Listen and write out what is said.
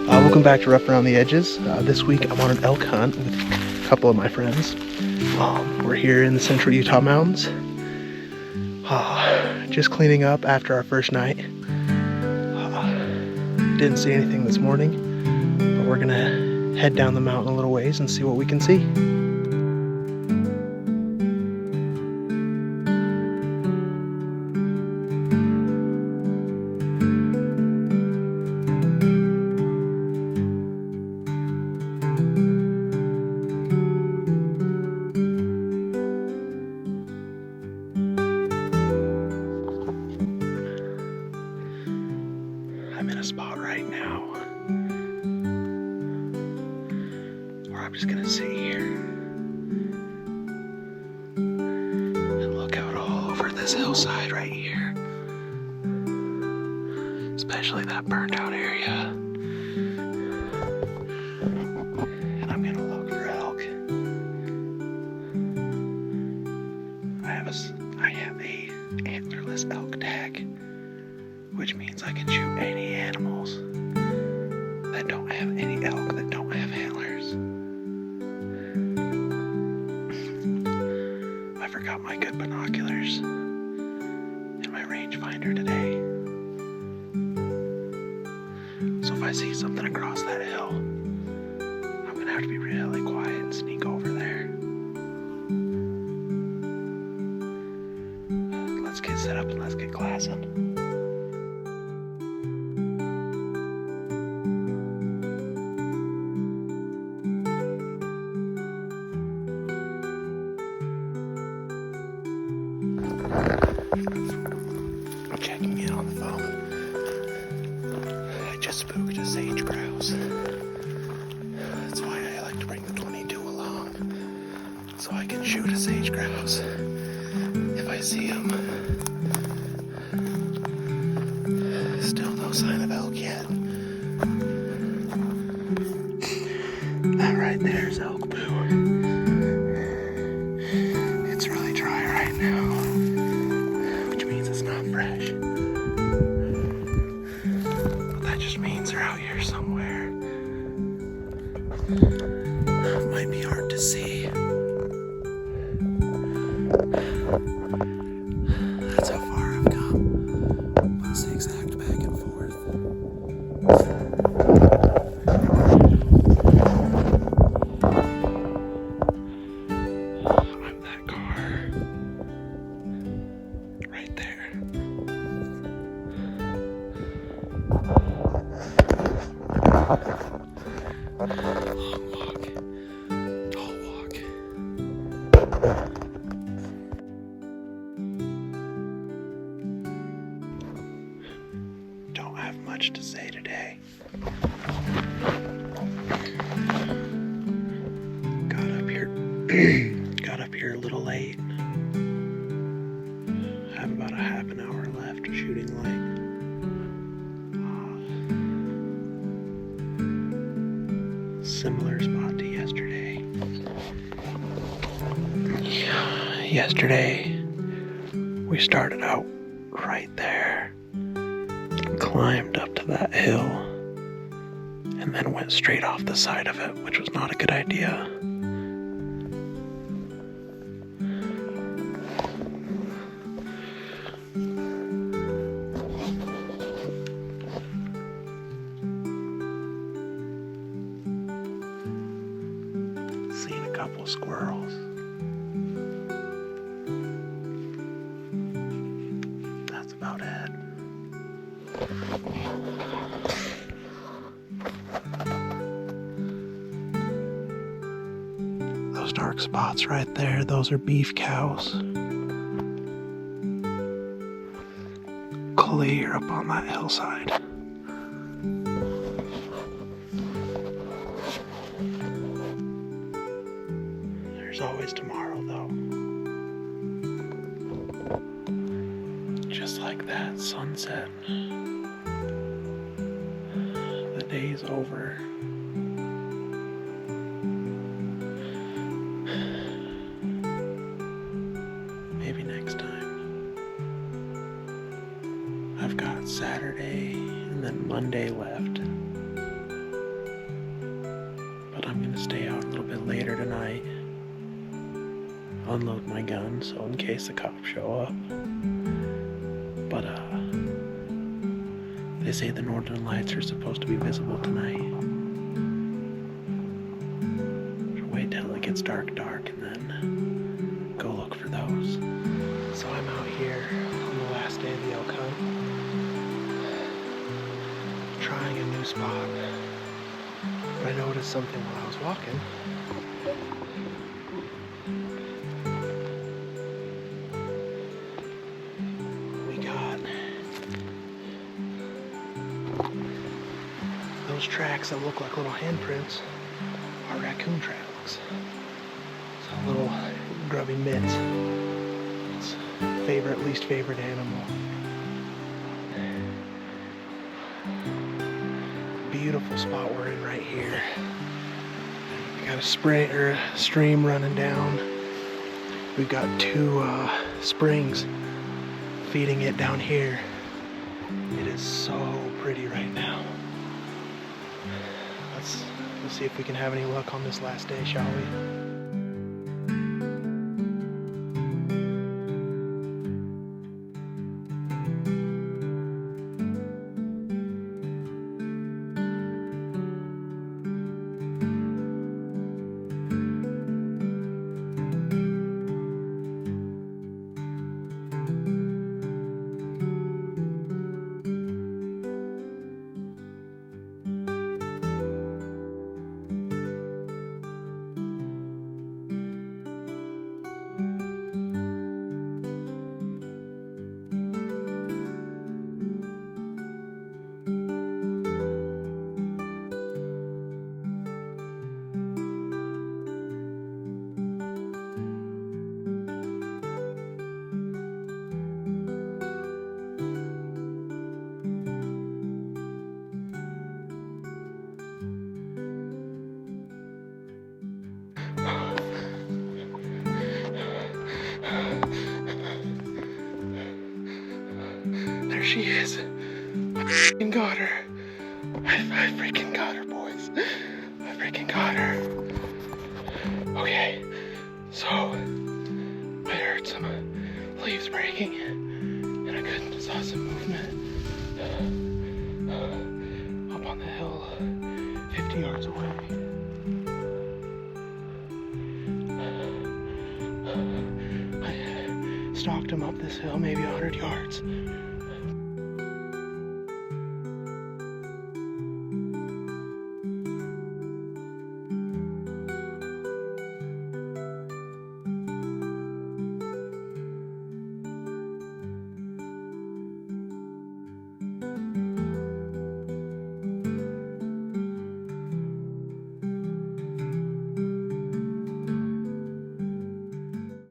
Welcome back to Rough Around the Edges. This week I'm on an elk hunt with a couple of my friends. We're here in the central Utah mountains. Just cleaning up after our first night. Didn't see anything this morning, but we're gonna head down the mountain a little ways and see what we can see. I'm in a spot right now where I'm just gonna sit here and look out all over this hillside right here, especially that burnt out area. And I'm gonna look for elk. I have a antlerless elk tag, which means I can shoot any animals that don't have any elk that don't have antlers. I forgot my good binoculars and my rangefinder today. So if I see something across that hill, I'm gonna have to be really quiet and sneak over there. Let's get set up and let's get glassing. I'm checking in on the phone. I just spooked a sage grouse. That's why I like to bring the 22 along, so I can shoot a sage grouse if I see him. Still no sign of elk yet. That right there is elk poo. It's really dry right now, which means it's not fresh. But that just means they're out here somewhere. It might be hard to see. That's how far I've come. About zigzagged back and forth. I'm that car right there. Long walk, tall walk. Don't have much to say today. Got up here a little late. I have about a half an hour left of shooting light. Similar spot to yesterday. Yesterday, we started out right there, climbed up to that hill, and then went straight off the side of it, which was not a good idea. Seen a couple of squirrels. That's about it. Those dark spots right there, those are beef cows. Clear up on that hillside. There's always tomorrow, though. Just like that sunset. The day's over. Maybe next time. I've got Saturday and then Monday left. tonight. Unload my gun, so in case the cops show up. But, they say the northern lights are supposed to be visible tonight. So wait till it gets dark, and then go look for those. So I'm out here on the last day of the elk hunt, trying a new spot. But I noticed something while I was walking. Those tracks that look like little handprints are raccoon tracks. It's a little grubby mitt. It's least favorite animal. Beautiful spot we're in right here. We got a stream running down. We've got two springs feeding it down here. It is so pretty right now. Let's see if we can have any luck on this last day, shall we? There she is. I freaking got her. I freaking got her, boys. I freaking got her. Okay, so I heard some leaves breaking and I saw some movement up on the hill 50 yards away. I stalked him up this hill maybe 100 yards.